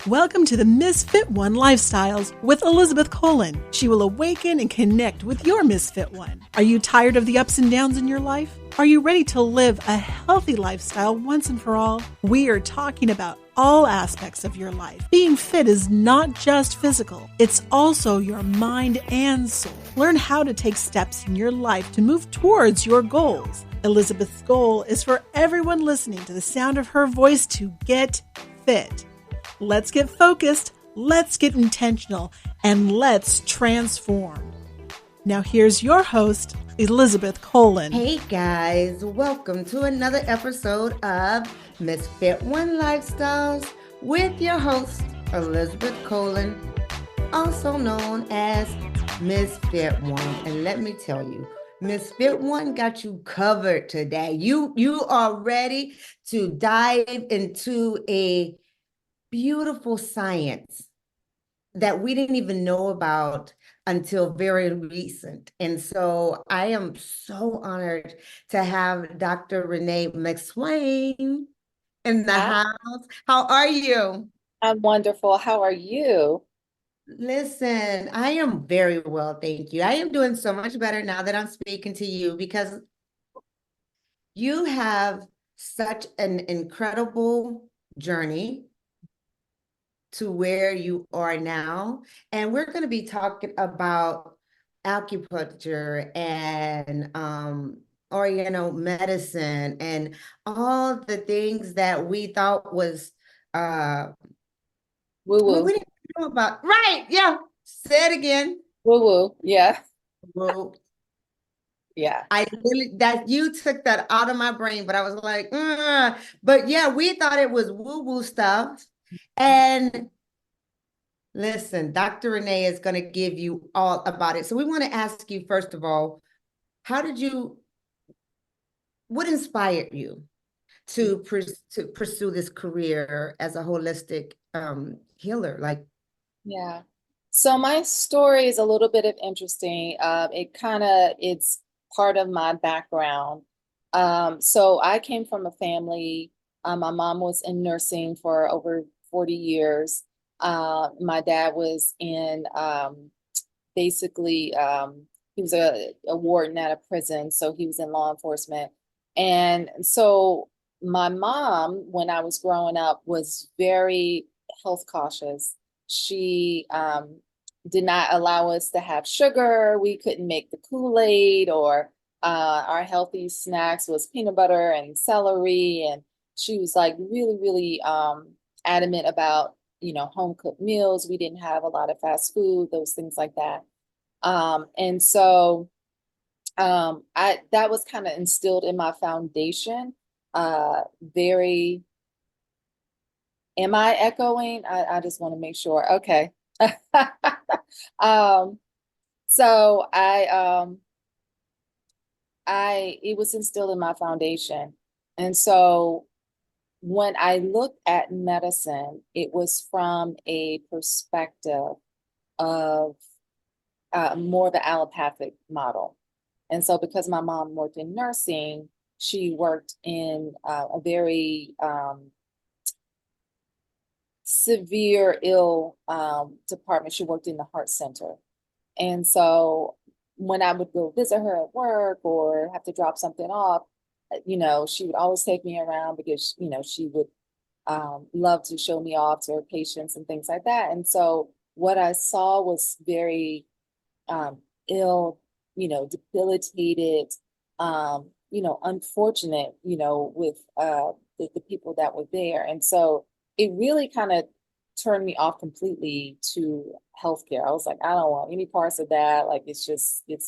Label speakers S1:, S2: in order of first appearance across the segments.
S1: Welcome to the Misfit One Lifestyles with Elizabeth Colin. She will awaken and connect with your Misfit One. Are you tired of the ups and downs in your life? Are you ready to live a healthy lifestyle once and for all? We are talking about all aspects of your life. Being fit is not just physical, it's also your mind and soul. Learn how to take steps in your life to move towards your goals. Elizabeth's goal is for everyone listening to the sound of her voice to get fit. Let's get focused, let's get intentional, and let's transform. Now here's your host, Elizabeth Colin.
S2: Hey guys, welcome to another episode of Misfit One Lifestyles with your host, Elizabeth Colin, also known as Misfit One. And let me tell you, Misfit One got you covered today. You are ready to dive into a beautiful science that we didn't even know about until very recent. And so I am so honored to have Dr. Renee McSwain in the house. How are you?
S3: I'm wonderful. How are you?
S2: Listen, I am very well, thank you. I am doing so much better now that I'm speaking to you because you have such an incredible journey to where you are now. And we're going to be talking about acupuncture and Oriental medicine and all the things that we thought was
S3: woo-woo.
S2: We didn't know about. Right, yeah. Say it again.
S3: Woo-woo, yeah.
S2: Whoa.
S3: Yeah.
S2: I really, that you took that out of my brain, but I was like, but yeah, we thought it was woo-woo stuff. And listen, Dr. Renee is going to give you all about it. So we want to ask you, first of all, what inspired you to pursue this career as a holistic healer?
S3: Yeah. So my story is a little bit of interesting. It's part of my background. So I came from a family, my mom was in nursing for over 40 years. My dad was in he was a warden at a prison, so he was in law enforcement. And so my mom, when I was growing up, was very health cautious. She did not allow us to have sugar. We couldn't make the Kool-Aid, or our healthy snacks was peanut butter and celery. And she was like really, really adamant about, home cooked meals. We didn't have a lot of fast food, those things like that. And so that was kind of instilled in my foundation. Am I echoing? I just want to make sure. Okay. So it was instilled in my foundation. And so when I looked at medicine, it was from a perspective of more of an allopathic model. And so because my mom worked in nursing, she worked in a very severe ill department. She worked in the heart center. And so when I would go visit her at work or have to drop something off, she would always take me around because, she would love to show me off to her patients and things like that. And so what I saw was very ill, debilitated, unfortunate, with the people that were there. And so it really kind of turned me off completely to healthcare. I was like, I don't want any parts of that. Like, it was.
S2: Yeah,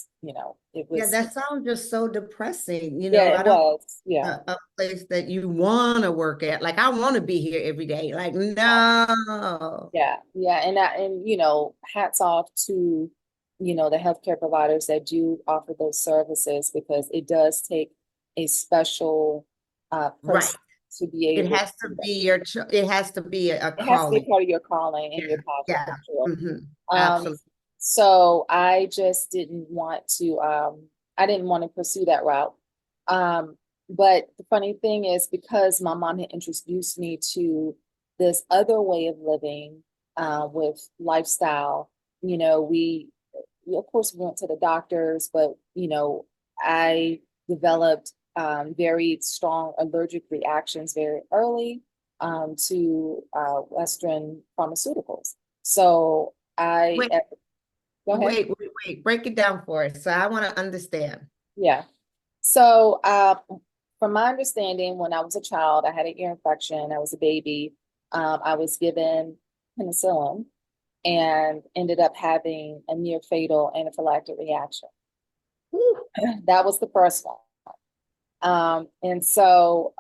S2: that sounds just so depressing.
S3: Yeah, it was. Yeah.
S2: A place that you want to work at. Like, I want to be here every day. Like, no.
S3: Yeah. Yeah. And hats off to, the healthcare providers that do offer those services, because it does take a special person
S2: Right.
S3: to be able.
S2: It has to be it has to be a calling.
S3: It has to be part of your calling and your passion.
S2: Yeah.
S3: For sure.
S2: Mm-hmm. Absolutely.
S3: So I just didn't want to, I didn't want to pursue that route. But the funny thing is, because my mom had introduced me to this other way of living with lifestyle. We of course went to the doctors, but I developed very strong allergic reactions very early to Western pharmaceuticals. So I
S2: Wait,
S3: go ahead.
S2: wait. Break it down for us. So I want to understand.
S3: Yeah. So from my understanding, when I was a child, I had an ear infection. I was a baby. I was given penicillin and ended up having a near fatal anaphylactic reaction.
S2: Whew.
S3: That was the first one. And so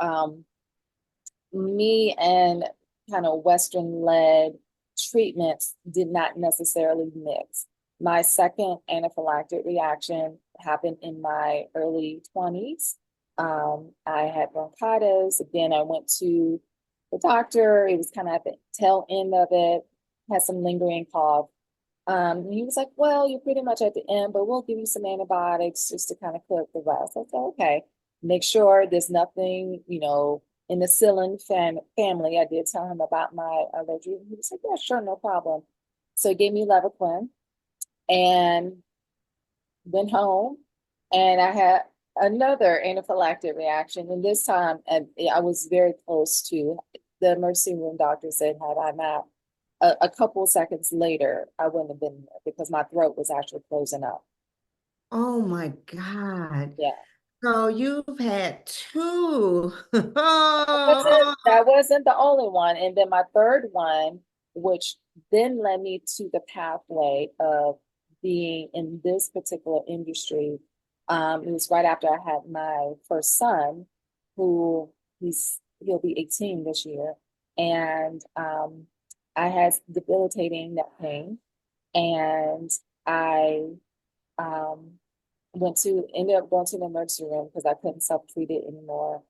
S3: me and kind of Western led treatments did not necessarily mix. My second anaphylactic reaction happened in my early 20s. I had bronchitis. Again, I went to the doctor. It was kind of at the tail end of it, had some lingering cough. And he was like, well, you're pretty much at the end, but we'll give you some antibiotics just to kind of clear up the rest. I said, okay, make sure there's nothing, in the psyllin family. I did tell him about my allergy. He was like, yeah, sure, no problem. So he gave me Levaquin and went home, and I had another anaphylactic reaction. And this time, I was very close to the emergency room doctor said, had I not, a couple of seconds later, I wouldn't have been there because my throat was actually closing up.
S2: Oh my God.
S3: Yeah.
S2: So you've had two.
S3: That wasn't the only one. And then my third one, which then led me to the pathway of being in this particular industry. It was right after I had my first son, who he'll be 18 this year. And I had debilitating neck pain. And I ended up going to the emergency room because I couldn't self-treat it anymore.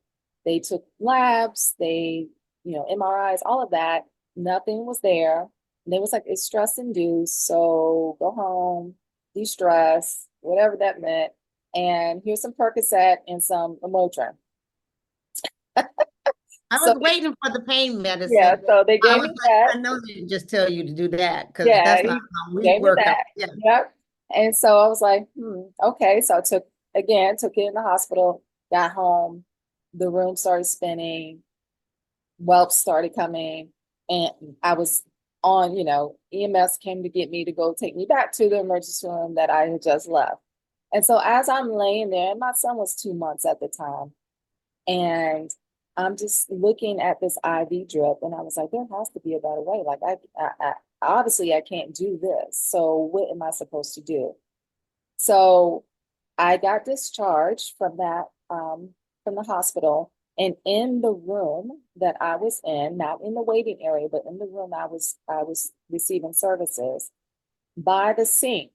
S3: They took labs, MRIs, all of that. Nothing was there. And they was like, it's stress induced. So go home, de-stress, whatever that meant. And here's some Percocet and some Motrin.
S2: I
S3: So
S2: was waiting for the pain
S3: yeah,
S2: medicine.
S3: so they
S2: I
S3: gave
S2: was
S3: me
S2: like,
S3: that.
S2: I know they didn't just tell you to do that because
S3: Yeah,
S2: that's not
S3: he
S2: how we
S3: gave me
S2: work out.
S3: that.
S2: Yeah.
S3: Yep. And so I was like, okay. So I took it in the hospital, got home, the room started spinning, whelps started coming, and I was on, EMS came to get me to go take me back to the emergency room that I had just left. And so as I'm laying there, and my son was 2 months at the time, and I'm just looking at this IV drip, and I was like, there has to be a better way. Like I obviously I can't do this. So what am I supposed to do? So I got discharged from that from the hospital, and in the room that I was in, not in the waiting area, but in the room I was receiving services, by the sink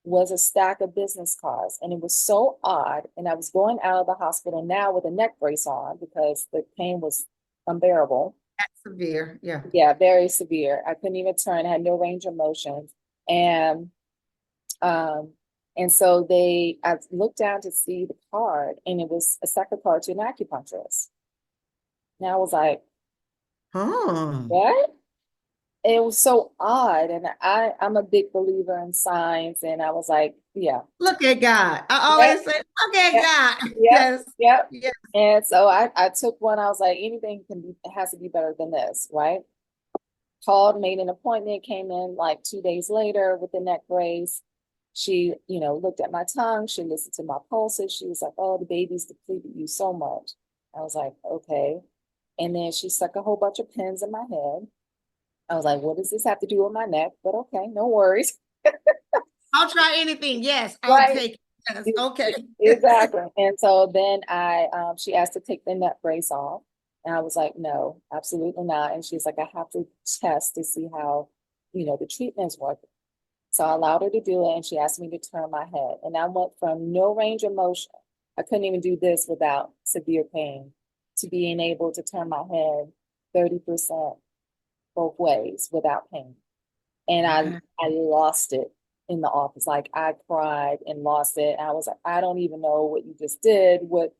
S3: was a stack of business cards. And it was so odd. And I was going out of the hospital now with a neck brace on because the pain was unbearable.
S2: That's severe. Yeah.
S3: Yeah, very severe. I couldn't even turn, I had no range of motion. And so I looked down to see the card, and it was a second card to an acupuncturist. And I was like, what? It was so odd. And I'm a big believer in science. And I was like, yeah.
S2: Look at God. I always say, look at
S3: Yep.
S2: God.
S3: Yep.
S2: Yes.
S3: Yep. And so I took one. I was like, anything has to be better than this, right? Called, made an appointment, came in like 2 days later with the neck brace. She, looked at my tongue. She listened to my pulses. She was like, oh, the baby's depleted you so much. I was like, okay. And then she stuck a whole bunch of pins in my head. I was like, what does this have to do with my neck? But okay, no worries.
S2: I'll try anything. Yes, I'll
S3: Right.
S2: take it. Yes. Okay.
S3: Exactly. And so then she asked to take the neck brace off. And I was like, no, absolutely not. And she's like, I have to test to see how, the treatment's working. So I allowed her to do it, and she asked me to turn my head. And I went from no range of motion, I couldn't even do this without severe pain, to being able to turn my head 30% both ways without pain. And I lost it in the office. Like I cried and lost it. And I was like, I don't even know what you just did, what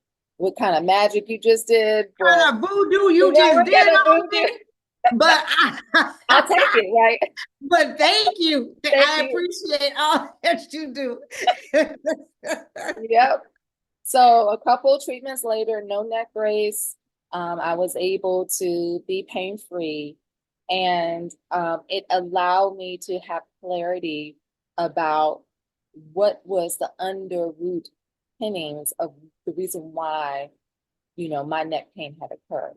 S3: kind of magic you just did.
S2: What kind of voodoo you just did on me? But
S3: I'll take it, right?
S2: but thank you.
S3: Thank
S2: I
S3: you.
S2: appreciate all that you do.
S3: Yep. So a couple of treatments later, no neck brace. I was able to be pain-free, and it allowed me to have clarity about what was the underroot pinnings of the reason why, my neck pain had occurred.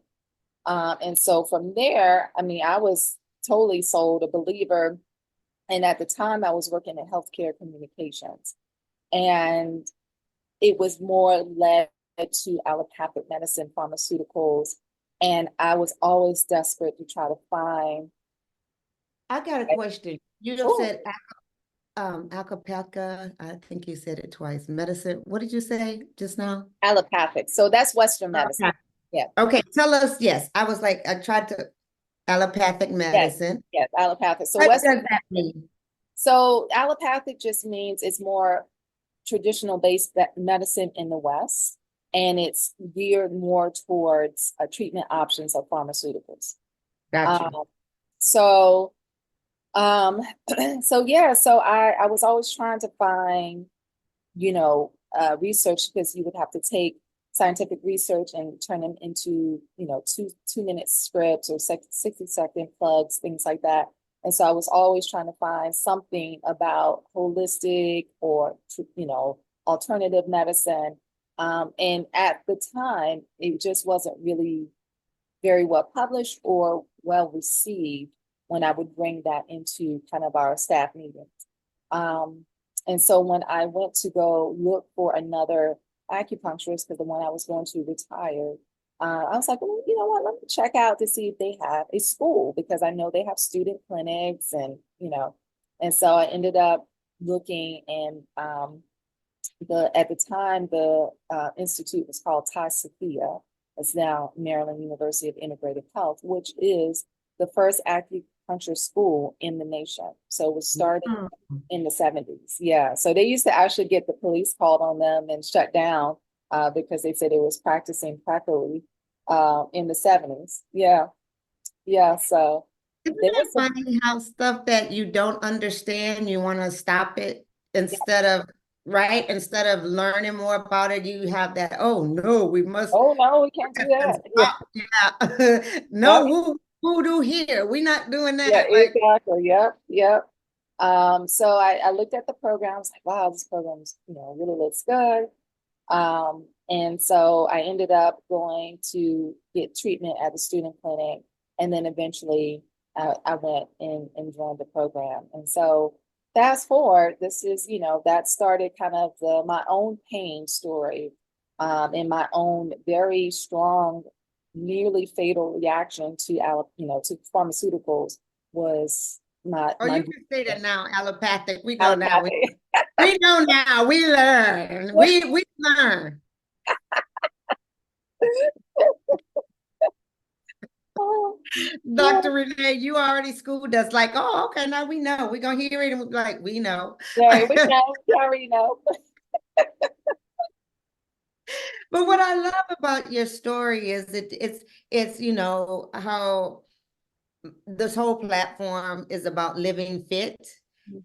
S3: And so from there, I mean, I was totally sold, a believer. And at the time, I was working in healthcare communications. And it was more led to allopathic medicine, pharmaceuticals. And I was always desperate to try to find.
S2: I got a question. You just
S3: Oh,
S2: said alpaca. I think you said it twice. Medicine. What did you say just now?
S3: allopathic. So that's Western medicine.
S2: Okay.
S3: Yeah.
S2: Okay. Tell us. Yes, I was like, I tried to allopathic
S3: Yes.
S2: medicine.
S3: Yes. Allopathic. So
S2: What
S3: Western.
S2: does that mean?
S3: So allopathic just means it's more traditional based medicine in the West, and it's geared more towards treatment options of pharmaceuticals.
S2: Gotcha.
S3: Um, so, um, so yeah, so I was always trying to find, research, because you would have to take scientific research and turn them into, 2 minute scripts or 60-second plugs, things like that. And so I was always trying to find something about holistic or, alternative medicine. And at the time, it just wasn't really very well published or well received when I would bring that into kind of our staff meetings. And so when I went to go look for another acupuncturist, because the one I was going to retire, I was like, well, you know what, let me check out to see if they have a school, because I know they have student clinics and so I ended up looking, and at the time, the institute was called Thai Sophia. It's now Maryland University of Integrative Health, which is the first acupuncture school in the nation. So it was started in the 70s. Yeah. So they used to actually get the police called on them and shut down because they said it was practicing properly in the 70s. Yeah. Yeah. So
S2: Isn't
S3: there
S2: it
S3: was some,
S2: funny how stuff that you don't understand, you want to stop it
S3: yeah.
S2: instead of learning more about it, you have that, oh no, we must
S3: Oh, no, we can't do that. Yeah.
S2: stop. Yeah.
S3: Yep.
S2: No voodoo here. We're not doing
S3: Yeah,
S2: that. Like,
S3: exactly. Yep. Yep. So I looked at the program. I was like, wow, this program's, really looks good. And so I ended up going to get treatment at the student clinic. And then eventually I went and joined the program. And so fast forward, this is, that started kind of my own pain story, and my own very strong, nearly fatal reaction to, to pharmaceuticals was
S2: oh,
S3: my
S2: you can say that now, allopathic. We know now.
S3: allopathy.
S2: We know now. We learn. We learn.
S3: Oh, yeah,
S2: Dr. Renee, you already schooled us. Like, oh, okay, now we know. We're gonna hear it and we're like, we know.
S3: yeah, we already know.
S2: But what I love about your story is it's how this whole platform is about living fit.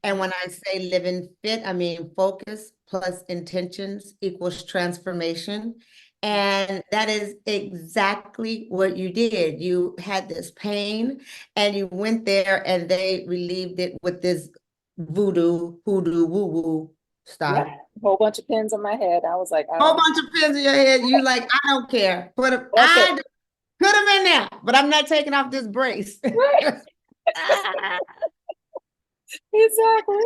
S2: And when I say living fit, I mean focus plus intentions equals transformation. And that is exactly what you did. You had this pain and you went there and they relieved it with this voodoo, hoodoo, woo-woo
S3: Yeah,
S2: stuff.
S3: a whole bunch of pins on my head. I was like,
S2: Whole bunch of pins in your head. You like, I don't care.
S3: that's it.
S2: Put them in there, but I'm not taking off this brace.
S3: Right, exactly.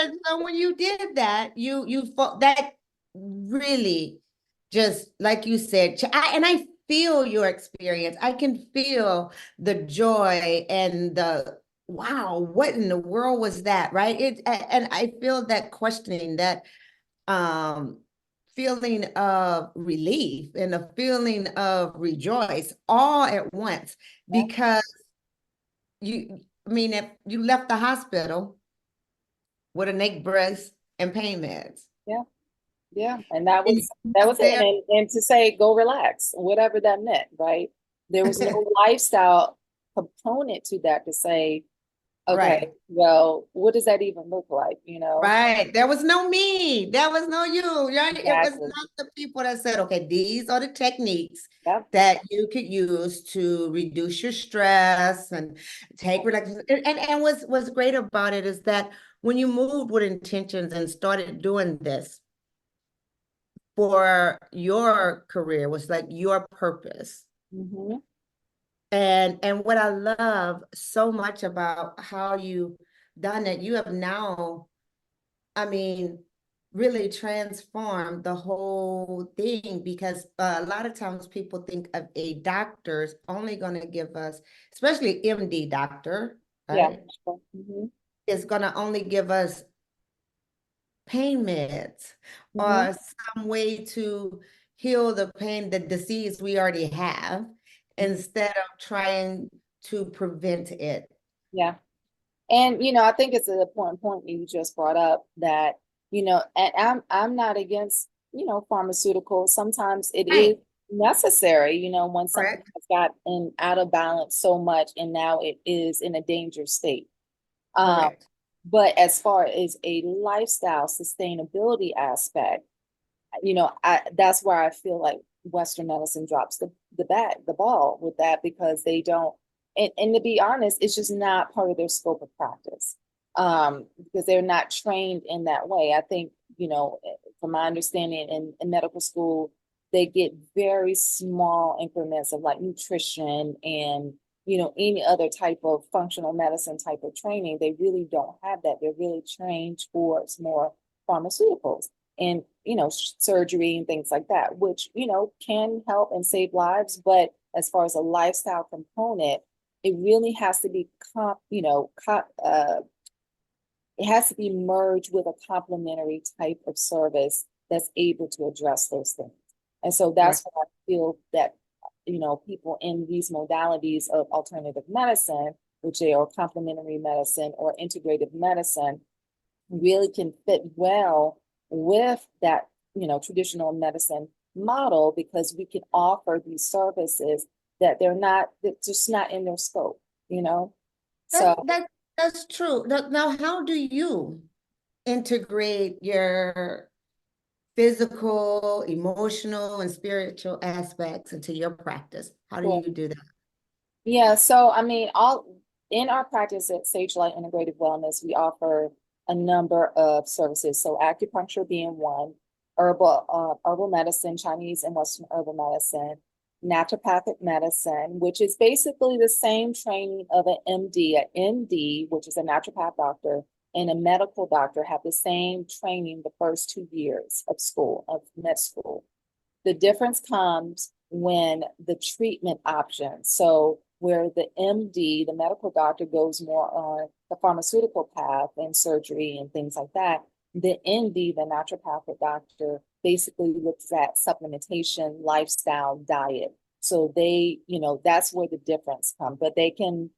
S2: And so when you did that, that really just like you said, and I feel your experience. I can feel the joy and the wow, what in the world was that, right? And I feel that questioning, that um feeling of relief and a feeling of rejoice all at once,
S3: Yeah,
S2: because I mean, if you left the hospital with a neck brace and pain meds,
S3: yeah, yeah. And
S2: and you
S3: that
S2: was
S3: was it.
S2: there.
S3: And to say go relax, whatever that meant, right? There was no lifestyle component to that to say, okay,
S2: Right.
S3: well, what does that even look like,
S2: Right. There was no me. There was no you. Right? It was
S3: Exactly.
S2: not the people that said, okay, these are the techniques
S3: Yep.
S2: that you could use to reduce your stress and take relaxation. And what's great about it is that when you moved with intentions and started doing this for your career, was like your purpose.
S3: Mm-hmm.
S2: And what I love so much about how you done it, you have now, I mean, really transformed the whole thing, because a lot of times people think of a doctor's only going to give us, especially MD doctor,
S3: Yeah.
S2: right?
S3: Mm-hmm.
S2: Is going to only give us pain meds
S3: Mm-hmm.
S2: or some way to heal the pain, the disease we already have, instead of trying to prevent it.
S3: Yeah. And I think it's an important point you just brought up that, and I'm not against, pharmaceuticals. Sometimes it is
S2: Right.
S3: necessary, when something
S2: Correct.
S3: has gotten out of balance so much and now it is in a danger state. Um,
S2: Correct.
S3: but as far as a lifestyle sustainability aspect, that's where I feel like Western medicine drops the ball with that, because they don't, and to be honest, it's just not part of their scope of practice. Because they're not trained in that way. I think, from my understanding in medical school, they get very small increments of like nutrition and any other type of functional medicine type of training. They really don't have that. They're really trained towards more pharmaceuticals and surgery and things like that, which can help and save lives. But as far as a lifestyle component, it really has to be it has to be merged with a complementary type of service that's able to address those things. And so
S2: Right.
S3: that's why I feel that people in these modalities of alternative medicine, which are complementary medicine or integrative medicine, really can fit well with that, traditional medicine model, because we can offer these services that they're just not in their scope, you know?
S2: That,
S3: So,
S2: that, that's true. Now, how do you integrate your physical, emotional, and spiritual aspects into your practice? How do
S3: sure.
S2: you do that?
S3: Yeah, so I mean, all in our practice at Sagelight Integrative Wellness, we offer a number of services. So acupuncture being one, herbal medicine, Chinese and Western herbal medicine, naturopathic medicine, which is basically the same training of an MD. An MD, which is a naturopath doctor, and a medical doctor have the same training the first 2 years of school, of med school. The difference comes when the treatment options. So where the MD, the medical doctor, goes more on the pharmaceutical path and surgery and things like that, the ND, the naturopathic doctor, basically looks at supplementation, lifestyle, diet. So that's where the difference comes. But they can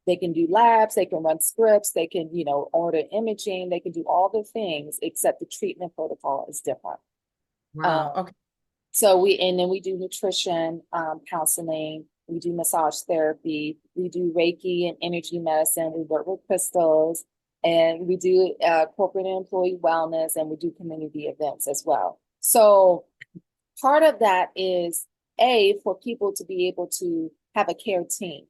S3: do labs, they can run scripts, they can, order imaging, they can do all the things, except the treatment protocol is different.
S2: Wow.
S3: Um,
S2: Okay.
S3: and then we do nutrition, counseling, we do massage therapy, we do Reiki and energy medicine, we work with crystals, and we do corporate and employee wellness, and we do community events as well. So part of that is for people to be able to have a care team.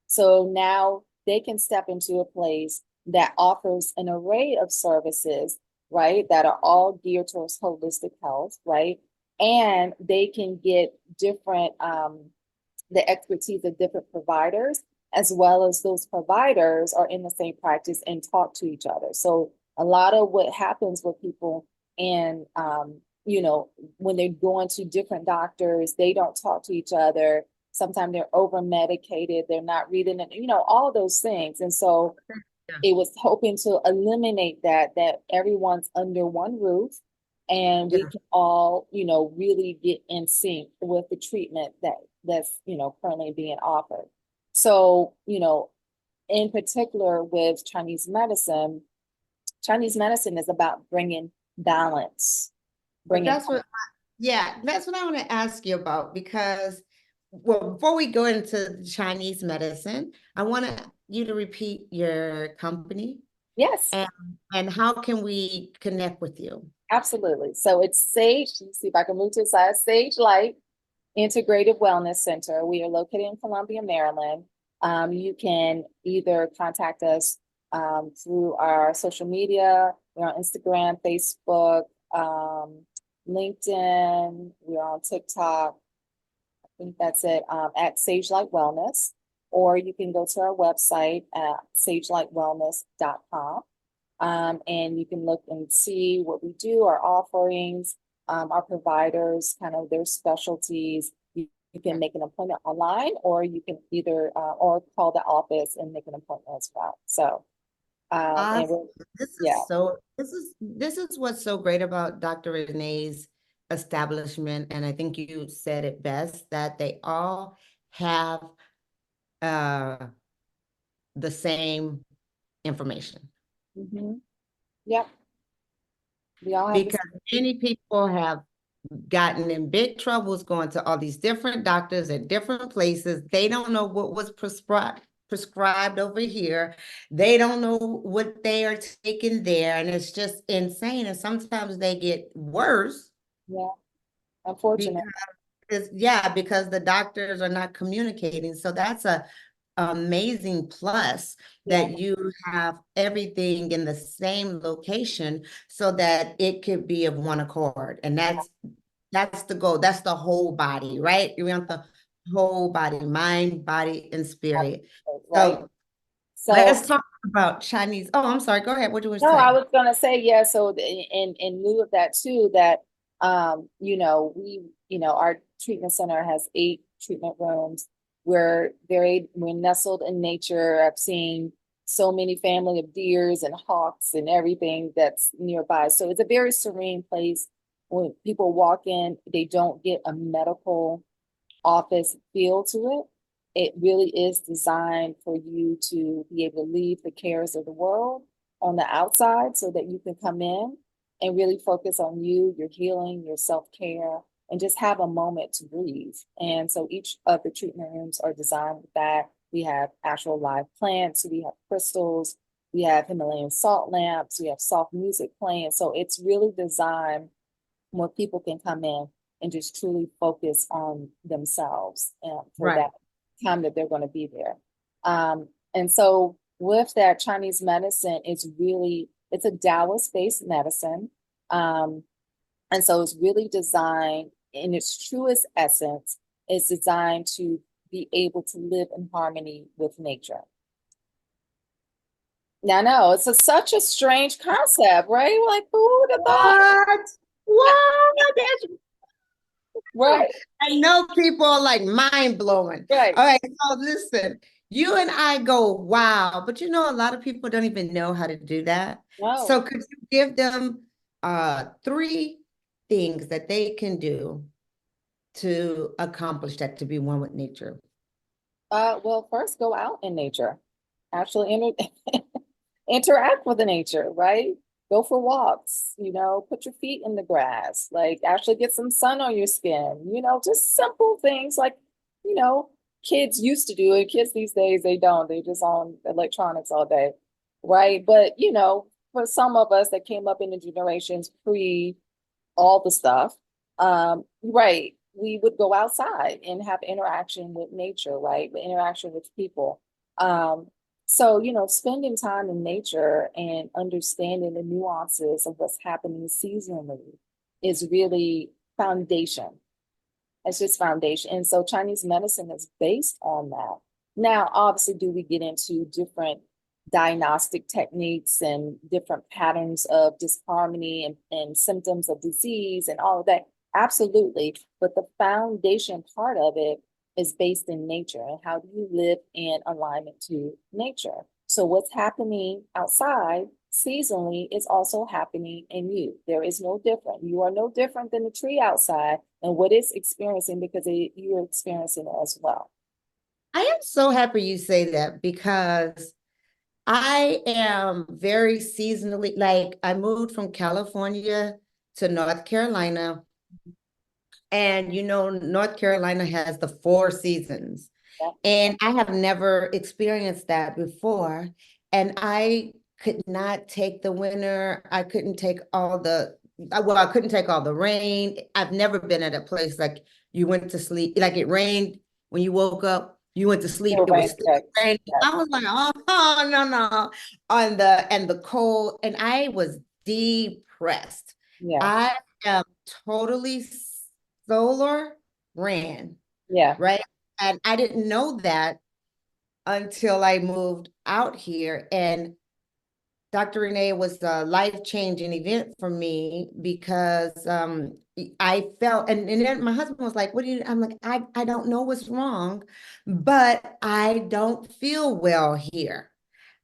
S3: So now they can step into a place that offers an array of services, right, that are all geared towards holistic health, right? And they can get different the expertise of different providers, as well as those providers are in the same practice and talk to each other. So a lot of what happens with people, and when they're going to different doctors, they don't talk to each other. Sometimes they're over medicated, they're not reading it, all those things. And so
S2: Yeah.
S3: it was hoping to eliminate that everyone's under one roof, and we
S2: Yeah.
S3: can all, really get in sync with the treatment that's, currently being offered. So, in particular with Chinese medicine is about bringing balance,
S2: But
S3: bringing.
S2: yeah, that's what I want to ask you about, because well, before we go into Chinese medicine, I want you to repeat your company
S3: Yes,
S2: and and how can we connect with you?
S3: absolutely. So it's Sage, let me see if I can move to the side, Sagelight Integrative Wellness Center. We are located in Columbia, Maryland. You can either contact us through our social media. We're on Instagram, Facebook, LinkedIn. We're on TikTok. I think that's it, at Sagelight Wellness. Or you can go to our website at sagelightwellness.com. And you can look and see what we do, our offerings, our providers, kind of their specialties. You can make an appointment online, or you can either or call the office and make an appointment as well. So, and
S2: Awesome.
S3: we're,
S2: This
S3: yeah,
S2: is so this is what's so great about Dr. Renee's establishment, and I think you said it best that they all have uh the same information.
S3: hmm yep, we all have this.
S2: Because many people have gotten in big troubles going to all these different doctors at different places. They don't know what was prescribed over here. They don't know what they are taking there, and it's just insane. And sometimes they get worse
S3: Yeah, unfortunate.
S2: because yeah, because the doctors are not communicating. So that's a amazing plus
S3: Yeah,
S2: that you have everything in the same location so that it could be of one accord. And that's the goal. That's the whole body, right? You want the whole body, mind, body, and spirit.
S3: right.
S2: So
S3: So
S2: let's talk about Chinese. Oh, I'm sorry. Go ahead. What do you want to
S3: no, I
S2: say?
S3: was gonna say, yeah, so in lieu of that too, that our treatment center has 8 treatment rooms. We're nestled in nature. I've seen so many family of deers and hawks and everything that's nearby. So it's a very serene place. When people walk in, they don't get a medical office feel to it. It really is designed for you to be able to leave the cares of the world on the outside so that you can come in and really focus on you, your healing, your self-care, and just have a moment to breathe. And so each of the treatment rooms are designed with that. We have actual live plants, we have crystals, we have Himalayan salt lamps, we have soft music playing. So it's really designed where people can come in and just truly focus on themselves for
S2: Right.
S3: that time that they're going to be there. And so with that, Chinese medicine is really, it's a Taoist-based medicine. Um, and so it's really designed in its truest essence, it's designed to be able to live in harmony with nature. Now, I know it's such a strange concept, right? Like, who would have thought?
S2: What? What? That's
S3: Right,
S2: I know people are like mind blowing.
S3: right.
S2: All right, so listen, you and I go, wow, but you know, a lot of people don't even know how to do that.
S3: No.
S2: So could you give them three things that they can do to accomplish that, to be one with nature?
S3: Well, first go out in nature. Actually interact with the nature, right? Go for walks, put your feet in the grass, like actually get some sun on your skin, just simple things like, you know, kids used to do it. Kids these days, they don't. They just on electronics all day, right? But, for some of us that came up in the generations pre all the stuff, right, we would go outside and have interaction with nature, right? The interaction with people. So, spending time in nature and understanding the nuances of what's happening seasonally is really foundation. It's just foundation. And so Chinese medicine is based on that. Now, obviously, do we get into different diagnostic techniques and different patterns of disharmony and symptoms of disease and all of that? Absolutely. But the foundation part of it is based in nature. And how do you live in alignment to nature? So what's happening outside seasonally is also happening in you. There is no different. You are no different than the tree outside and what it's experiencing because you're experiencing it as well.
S2: I am so happy you say that because I am very seasonally, like I moved from California to North Carolina And North Carolina has the 4 seasons.
S3: Yeah.
S2: And I have never experienced that before. And I could not take the winter. I couldn't take I couldn't take all the rain. I've never been at a place like you went to sleep, like it rained when you woke up, you went to sleep,
S3: Still
S2: it was
S3: rain
S2: still
S3: checks.
S2: raining.
S3: Yeah.
S2: I was like, oh, no, no. And the cold, and I was depressed.
S3: Yeah.
S2: I am totally solar ran,
S3: Yeah.
S2: right? And I didn't know that until I moved out here. And Dr. Renee was a life-changing event for me because I felt, and then my husband was like, I'm like, I don't know what's wrong, but I don't feel well here.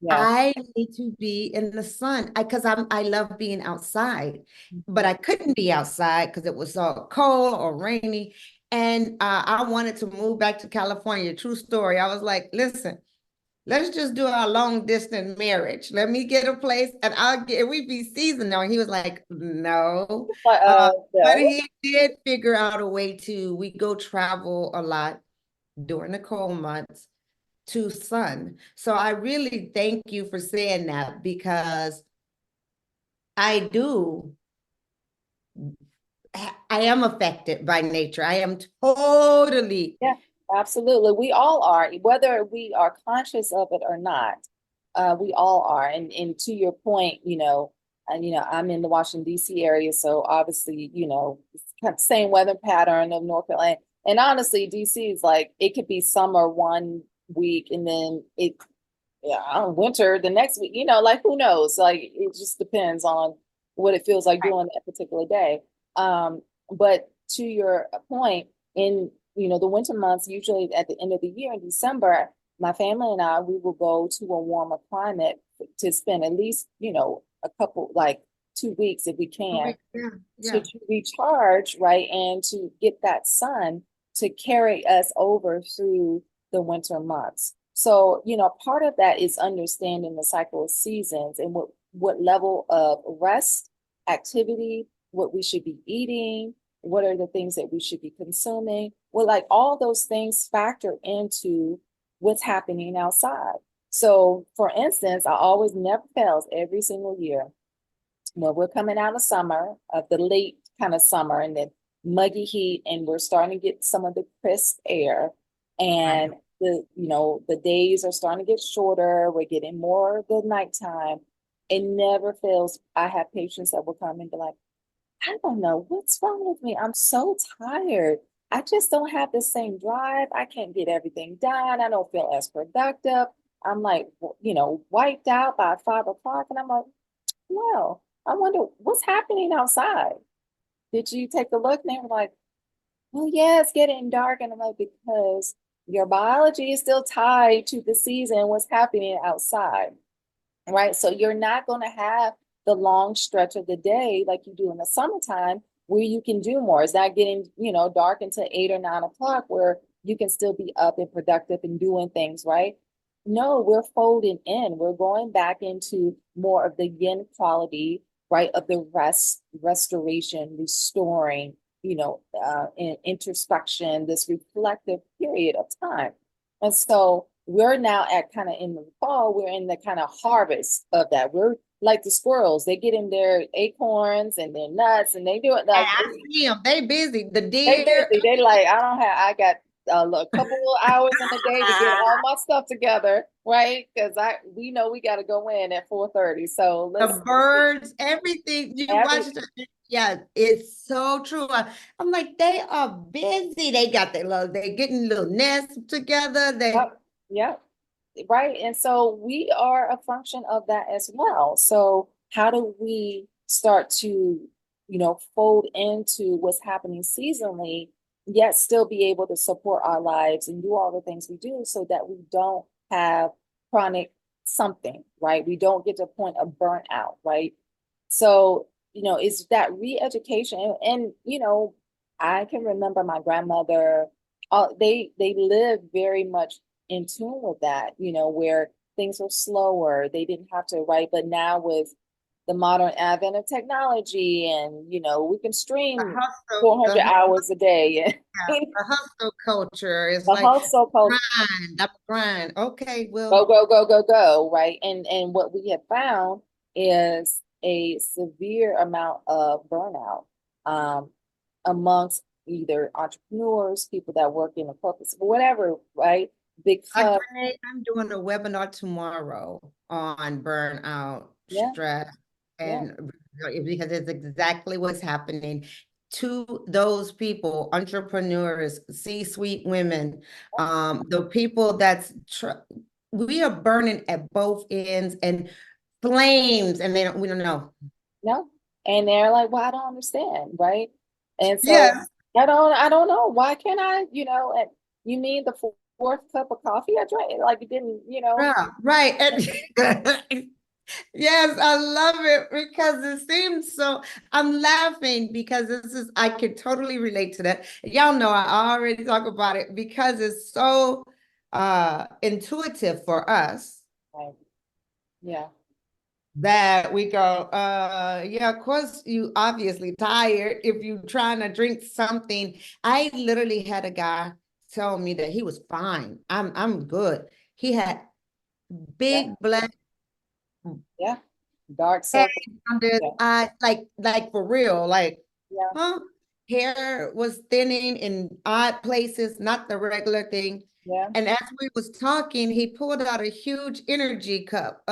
S3: Yeah.
S2: I need to be in the sun because I love being outside, but I couldn't be outside because it was so cold or rainy. And I wanted to move back to California. True story. I was like, listen, let's just do our long distance marriage. Let me get a place and we be seasonal. And he was like, no. But
S3: No.
S2: he did figure out a way we go travel a lot during the cold months to sun. So I really thank you for saying that because I do. I am affected by nature. I am totally.
S3: Yeah, absolutely. We all are, whether we are conscious of it or not. We all are. And to your point, I'm in the Washington, D.C. area, so obviously, it's kind of same weather pattern of North Carolina. And honestly, D.C. is like it could be summer one week and then winter the next week. Like who knows? Like it just depends on what it feels like doing that particular day. But to your point, in the winter months, usually at the end of the year in December, my family and I, we will go to a warmer climate to spend at least, a couple, like 2 weeks if we can,
S2: Yeah, yeah.
S3: to recharge, right? And to get that sun to carry us over through the winter months. So, part of that is understanding the cycle of seasons and what level of rest, activity, what we should be eating, what are the things that we should be consuming. Well, like all those things factor into what's happening outside. So, for instance, I always never fails every single year when we're coming out of summer, of the late kind of summer and the muggy heat, and we're starting to get some of the crisp air, and the days are starting to get shorter. We're getting more of the nighttime. It never fails. I have patients that will come and be like, I don't know what's wrong with me. I'm so tired. I just don't have the same drive. I can't get everything done. I don't feel as productive. I'm like, wiped out by 5 o'clock. And I'm like, well, I wonder what's happening outside. Did you take a look? And they were like, well, yeah, it's getting dark. And I'm like, because your biology is still tied to the season, what's happening outside, right? So you're not going to have the long stretch of the day like you do in the summertime where you can do more. It's not getting, dark until 8 or 9 o'clock where you can still be up and productive and doing things, right? No, we're folding in. We're going back into more of the yin quality, right? Of the restoration, restoring, in introspection, this reflective period of time. And so we're now at kind of in the fall, we're in the kind of harvest of that. We're like the squirrels, they get in their acorns and their nuts and they do it like
S2: I see them. They busy. The
S3: they
S2: deer.
S3: busy. They like, I got a couple of hours in the day to get all my stuff together, right? Because we know we got to go in at 4:30. So
S2: The birds, everything you watch. Yeah, it's so true. I'm like, they are busy. They got they getting little nests together.
S3: Yep. Right. And so we are a function of that as well. So how do we start to, fold into what's happening seasonally, yet still be able to support our lives and do all the things we do so that we don't have chronic something, right? We don't get to a point of burnout, right? So, it's that re-education. And I can remember my grandmother, they lived very much in tune with that, where things were slower. They didn't have to write, but now with the modern advent of technology, and we can
S2: The
S3: stream
S2: hustle,
S3: 400 hours a day.
S2: the hustle culture is
S3: The
S2: like
S3: hustle culture.
S2: grind. Okay,
S3: Go,
S2: well,
S3: go, go, go, go, right? And what we have found is a severe amount of burnout amongst either entrepreneurs, people that work in the corporate, whatever, right? Because
S2: Renee, I'm doing a webinar tomorrow on burnout,
S3: yeah,
S2: stress,
S3: yeah,
S2: and because it's exactly what's happening to those people, entrepreneurs, C-suite women, the people we are burning at both ends and flames, and we don't know.
S3: no. And they're like, well, I don't understand, right? And so
S2: Yes.
S3: I don't know. Why can't I, and you mean the fourth cup of coffee I drank? Like you didn't,
S2: Yeah, right. And yes, I love it because it seems so. I'm laughing because I could totally relate to that. Y'all know I already talk about it because it's so intuitive for us
S3: right. Yeah,
S2: that we go, yeah, of course you obviously tired if you trying to drink something. I literally had a guy tell me that he was fine. I'm good. He had
S3: yeah,
S2: big black
S3: yeah. Dark
S2: hair
S3: circle.
S2: under his
S3: Yeah,
S2: eye, like for real, like,
S3: yeah,
S2: huh? Hair was thinning in odd places, not the regular thing.
S3: yeah,
S2: And as we was talking, he pulled out a huge energy cup,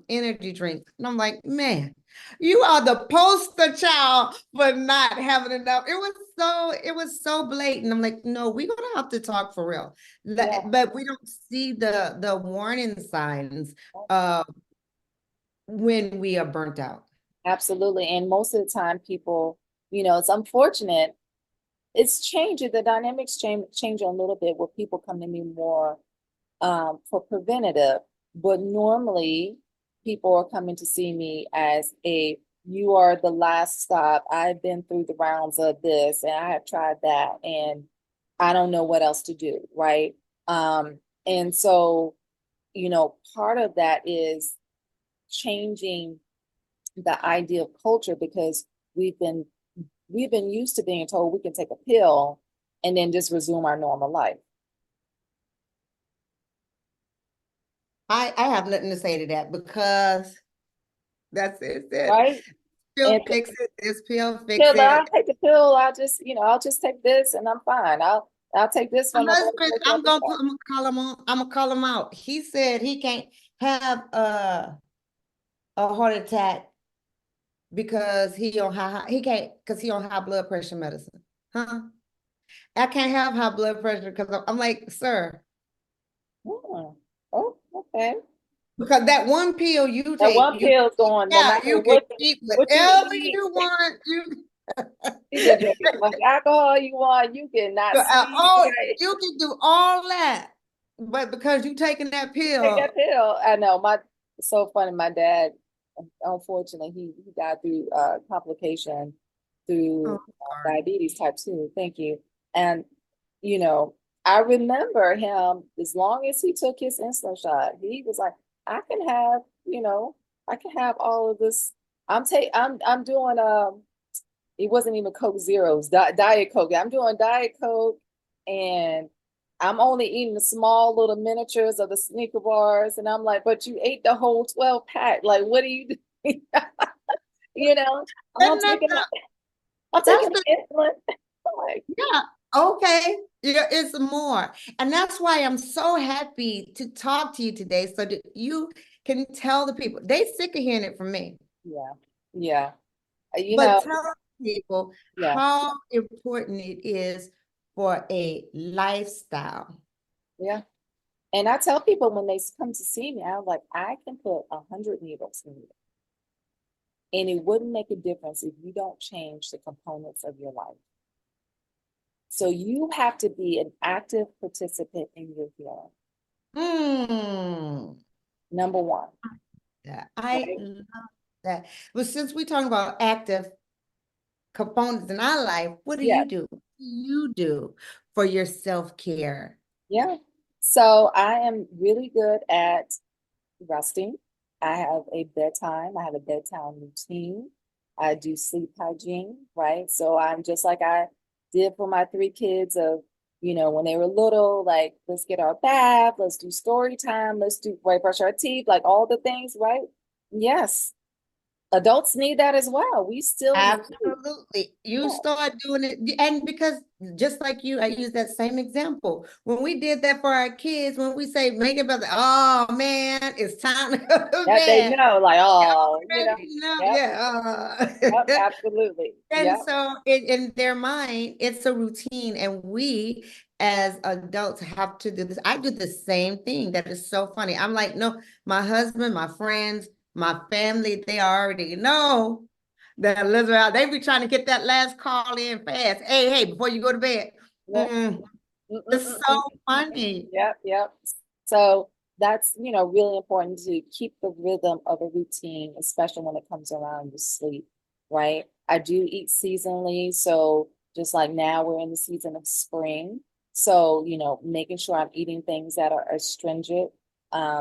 S2: energy drink. And I'm like, man, you are the poster child for not having enough. It was so blatant. I'm like, no, we're gonna have to talk for real.
S3: yeah.
S2: But we don't see the warning signs uh when we are burnt out.
S3: Absolutely. And most of the time, people, it's unfortunate. It's changing. The dynamics change a little bit where people come to me more for preventative, but normally people are coming to see me as you are the last stop. I've been through the rounds of this and I have tried that and I don't know what else to do, right? And so, part of that is changing the idea of culture because we've been used to being told we can take a pill and then just resume our normal life.
S2: I have nothing to say to that because that's it.
S3: Right?
S2: Pill
S3: And
S2: fix it, this pill fix
S3: pill,
S2: it.
S3: I'll take the pill. I'll just take this and I'm fine. I'll take this
S2: My
S3: from a
S2: husband, I'm gonna call him out. He said he can't have a heart attack because he can't because he on high blood pressure medicine. Huh? I can't have high blood pressure because I'm like, sir,
S3: Hmm. Oh, okay.
S2: because that one pill you
S3: That
S2: take,
S3: one pill's going no
S2: yeah,
S3: matter
S2: you can eat
S3: what you
S2: whatever
S3: eat.
S2: you want.
S3: You can drink as much alcohol you want. You cannot sleep
S2: Oh,
S3: right.
S2: you can do all that, but because you taking that
S3: Take that
S2: pill,
S3: pill. I know. It's so funny. My dad, unfortunately, he died through complication
S2: oh,
S3: through
S2: sorry.
S3: diabetes type 2. Thank you. And you know, I remember him as long as he took his insulin shot, he was like, I can have, I can have all of this. I'm doing it wasn't even Coke Zeros, Diet Coke. I'm doing Diet Coke and I'm only eating the small little miniatures of the Snicker bars. And I'm like, but you ate the whole 12 pack. Like, what are you doing? You know, I'm
S2: And
S3: taking I'm
S2: that's
S3: taking
S2: the
S3: insulin. I'm like,
S2: yeah, okay. Yeah, it's more. And that's why I'm so happy to talk to you today so that you can tell the people. They sick of hearing it from me.
S3: yeah, yeah. You
S2: But
S3: know,
S2: tell people
S3: yeah,
S2: how important it is for a lifestyle.
S3: yeah. And I tell people when they come to see me, I'm like, I can put 100 needles in you. And it wouldn't make a difference if you don't change the components of your life. So you have to be an active participant in your healing.
S2: Hmm.
S3: Number one,
S2: Yeah, I
S3: right?
S2: love that. But since we're talking about active components in our life, what do
S3: Yeah,
S2: you do? What do you do for your self-care?
S3: yeah. So I am really good at resting. I have a bedtime. I have a bedtime routine. I do sleep hygiene, right? So I'm just like I did for my three kids of, when they were little, like, let's get our bath, let's do story time, let's do, right, brush our teeth, like all the things, right? Yes, adults need that as well. We still need,
S2: Absolutely. You
S3: yeah,
S2: start doing it. And because just like you, I use that same example. When we did that for our kids, when we say make it about, oh man, it's time to go to
S3: that they
S2: bed.
S3: know, like, oh,
S2: Already know,
S3: yep,
S2: yeah.
S3: yep, absolutely.
S2: And
S3: Yep.
S2: so in their mind, it's a routine. And we as adults have to do this. I do the same thing. That is so funny. I'm like, no, my husband, my friends, my family, they already know that Elizabeth, they be trying to get that last call in fast. Hey, before you go to bed.
S3: Yep.
S2: Mm-mm.
S3: Mm, mm,
S2: It's
S3: mm,
S2: so
S3: mm, mm, mm.
S2: funny.
S3: Yep, yep. So that's, really important to keep the rhythm of a routine, especially when it comes around your sleep, right? I do eat seasonally. So just like now we're in the season of spring. So, making sure I'm eating things that are astringent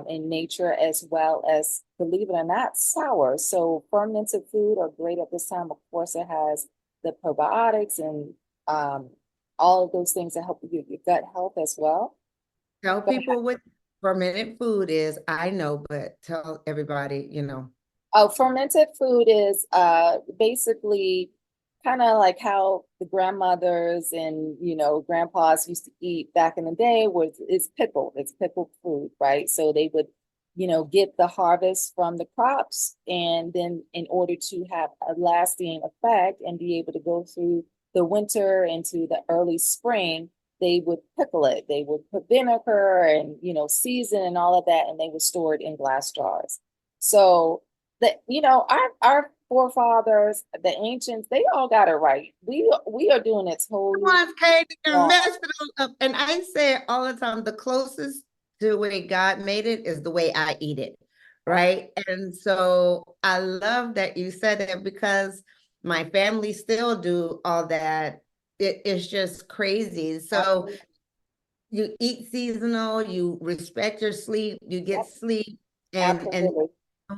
S3: in nature, as well as, believe it or not, sour. So fermented food are great at this time. Of course, it has the probiotics and um, all of those things that help with your gut health as well.
S2: Tell
S3: But
S2: people what fermented food is. I know, but tell everybody.
S3: fermented food is basically kind of like how the grandmothers and grandpas used to eat back in the day, was it's pickled. It's pickled food, right? So they would, get the harvest from the crops, and then in order to have a lasting effect and be able to go through the winter into the early spring, they would pickle it. They would put vinegar and season and all of that, and they would store it in glass jars. So that, our forefathers, the ancients, they all got it right. We are doing it totally
S2: Ones came and
S3: wrong.
S2: messed it all up. And I say it all the time, the closest to the way God made it is the way I eat it. Right. And so I love that you said that because my family still do all that. It's just crazy. So
S3: Absolutely.
S2: you eat seasonal, you respect your sleep, you get
S3: Yep,
S2: sleep, and
S3: absolutely.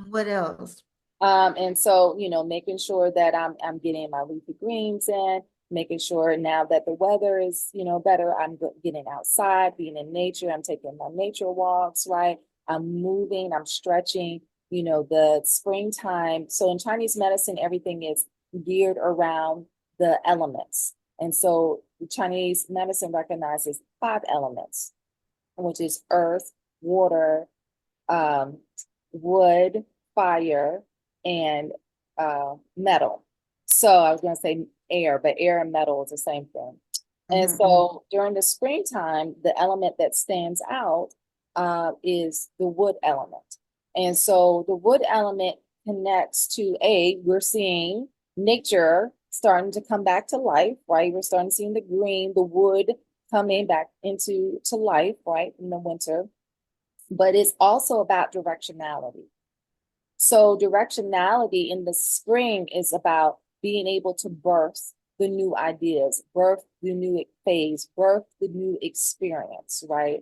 S2: what else?
S3: And so, making sure that I'm getting my leafy greens in, making sure now that the weather is, better, I'm getting outside, being in nature, I'm taking my nature walks, right? I'm moving, I'm stretching, the springtime. So in Chinese medicine, everything is geared around the elements. And so Chinese medicine recognizes five elements, which is earth, water, um, wood, fire, and metal. So I was going to say air, but air and metal is the same thing. And
S2: Mhm.
S3: so during the springtime, the element that stands out is the wood element. And so the wood element connects to we're seeing nature starting to come back to life, right? We're starting to see the green, the wood coming back into life, right, in the winter. But it's also about directionality. So directionality in the spring is about being able to birth the new ideas, birth the new phase, birth the new experience, right?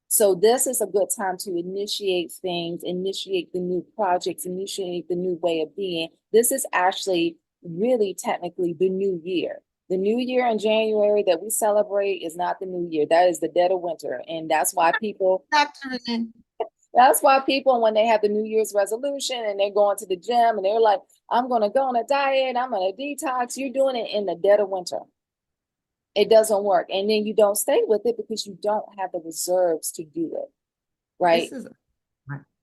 S3: So this is a good time to initiate things, initiate the new projects, initiate the new way of being. This is actually really technically the new year. The new year in January that we celebrate is not the new year. That is the dead of winter. And
S2: Dr. Renee.
S3: that's why people, when they have the New Year's resolution and they're going to the gym and they're like, I'm going to go on a diet, I'm going to detox, you're doing it in the dead of winter. It doesn't work. And then you don't stay with it because you don't have the reserves to do it, right?
S2: This is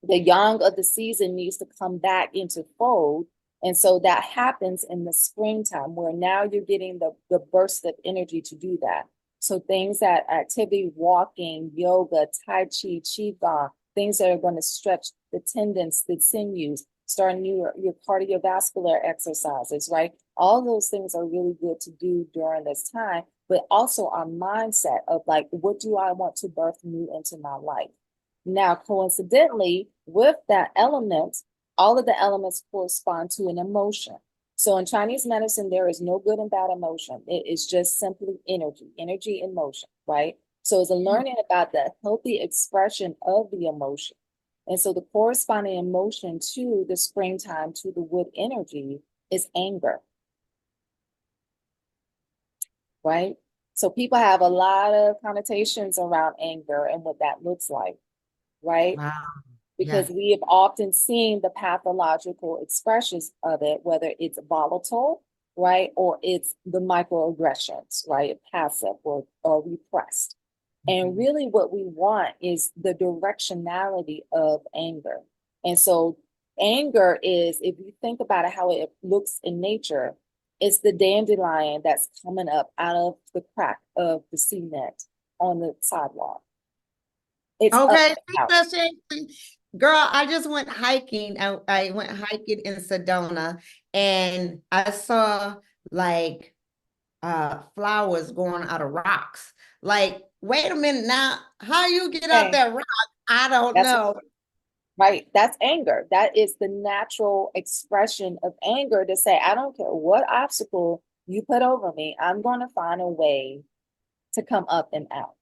S3: The yang of the season needs to come back into fold. And so that happens in the springtime, where now you're getting the burst of energy to do that. So things that activity, walking, yoga, tai chi, qigong, things that are going to stretch the tendons, the sinews, starting your cardiovascular exercises, right? All those things are really good to do during this time, but also our mindset of like, what do I want to birth new into my life? Now, coincidentally, with that element, all of the elements correspond to an emotion. So in Chinese medicine, there is no good and bad emotion. It is just simply energy, energy in motion, right? So it's a learning about the healthy expression of the emotion. And so the corresponding emotion to the springtime, to the wood energy, is anger, right? So people have a lot of connotations around anger and what that looks like, right?
S2: Wow.
S3: Because
S2: Yes.
S3: we have often seen the pathological expressions of it, whether it's volatile, right, or it's the microaggressions, right, passive or repressed. And
S2: Mhm.
S3: really what we want is the directionality of anger. And so anger is, if you think about it, how it looks in nature, it's the dandelion that's coming up out of the crack of the cement on the sidewalk. It's up
S2: Okay,
S3: and out.
S2: girl, I just went hiking. I went hiking in Sedona and I saw like flowers going out of rocks. Like, wait a minute now, how you get out
S3: Okay,
S2: that rock? I don't
S3: that's
S2: know.
S3: right. That's anger. That is the natural expression of anger to say, I don't care what obstacle you put over me, I'm going to find a way to come up and out.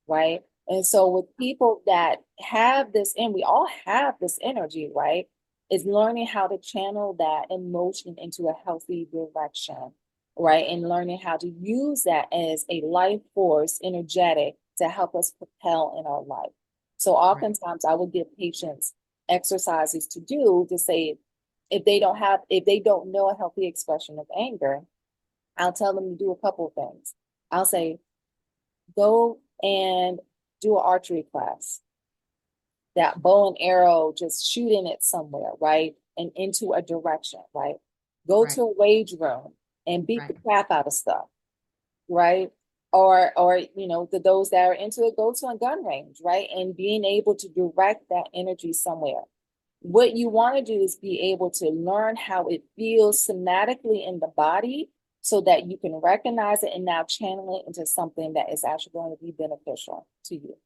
S3: Right. And so with people that have this, and we all have this energy, right, is learning how to channel that emotion into a healthy direction, right? And learning how to use that as a life force, energetic, to help us propel in our life. So
S2: Right.
S3: oftentimes I will give patients exercises to do to say, if they don't know a healthy expression of anger, I'll tell them to do a couple of things. I'll say, go and do an archery class, that bow and arrow, just shooting it somewhere, right? And into a direction, right? Go
S2: Right.
S3: to a rage room and beat the
S2: Right.
S3: crap out of stuff, right? Or those that are into it, go to a gun range, right? And being able to direct that energy somewhere. What you want to do is be able to learn how it feels somatically in the body so that you can recognize it and now channel it into something that is actually going to be beneficial to you.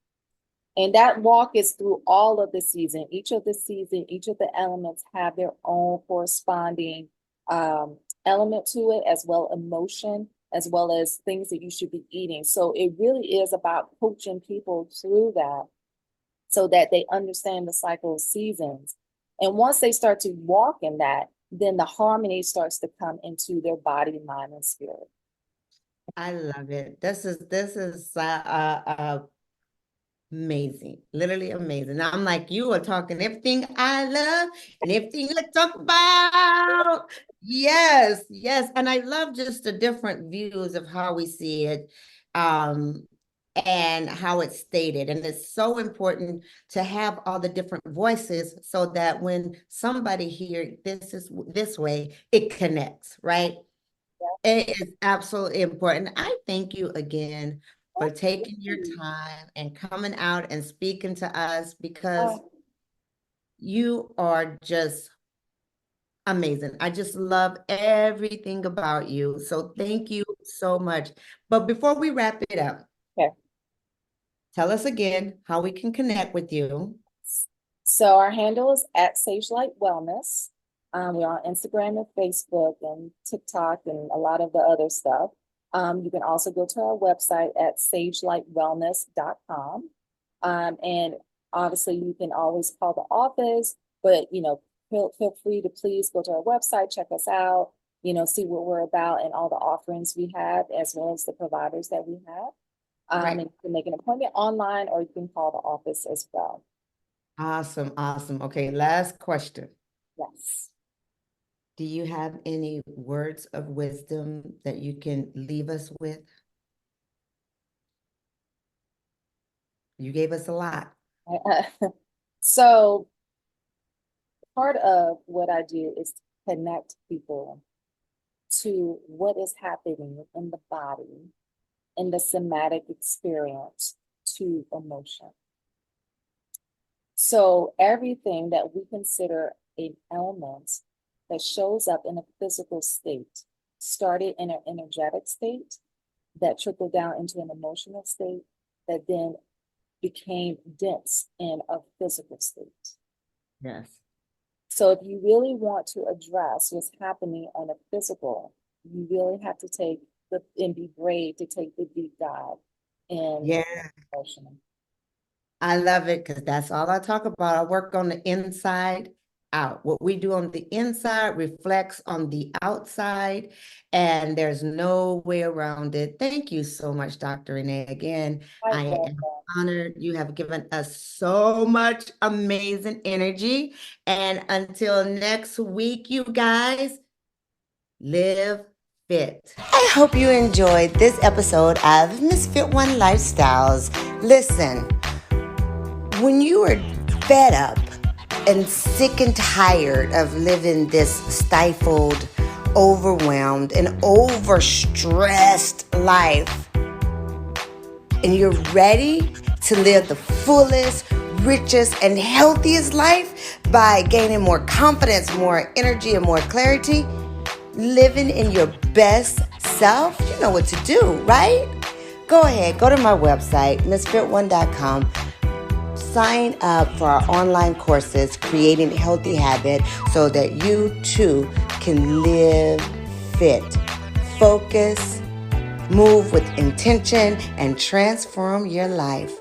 S3: And that walk is through all of the season. Each of the season, each of the elements have their own corresponding element to it, as well emotion, as well as things that you should be eating. So it really is about coaching people through that so that they understand the cycle of seasons. And once they start to walk in that, then the harmony starts to come into their body, mind, and spirit.
S2: I love it. This is amazing, literally amazing. I'm like, you are talking everything I love and everything I talk about. Yes, yes. And I love just the different views of how we see it, um, and how it's stated. And it's so important to have all the different voices so that when somebody hear this is this way, it connects, right? It is absolutely important. I thank you again for taking your time and coming out and speaking to us because you are just amazing. I just love everything about you. So thank you so much. But before we wrap it up,
S3: Okay.
S2: tell us again how we can connect with you.
S3: So our handle is at Sagelight Wellness. We're on Instagram and Facebook and TikTok and a lot of the other stuff. You can also go to our website at sagelightwellness.com. And obviously you can always call the office, but feel free to please go to our website, check us out, see what we're about and all the offerings we have, as well as the providers that we have.
S2: Right.
S3: And you can make an appointment online or you can call the office as well.
S2: Awesome. Awesome. Okay. Last question.
S3: Yes.
S2: Do you have any words of wisdom that you can leave us with? You gave us a lot.
S3: So part of what I do is to connect people to what is happening in the body, in the somatic experience to emotion. So everything that we consider an element that shows up in a physical state started in an energetic state that trickled down into an emotional state that then became dense in a physical state.
S2: Yes.
S3: So if you really want to address what's happening on a physical, you really have to take and be brave to take the deep dive in
S2: Yeah.
S3: emotion.
S2: I love it because that's all I talk about. I work on the inside out. What we do on the inside reflects on the outside, and there's no way around it. Thank you so much, Dr. Renee. Again,
S3: I
S2: I
S3: love
S2: am
S3: that.
S2: honored. You have given us so much amazing energy. And until next week, you guys, live fit. I hope you enjoyed this episode of Misfit One Lifestyles. Listen, when you are fed up and sick and tired of living this stifled, overwhelmed, and overstressed life, and you're ready to live the fullest, richest, and healthiest life by gaining more confidence, more energy, and more clarity, living in your best self, you know what to do, right? Go ahead, go to my website, misfit1.com. Sign up for our online courses, Creating Healthy Habit, so that you too can live fit, focus, move with intention, and transform your life.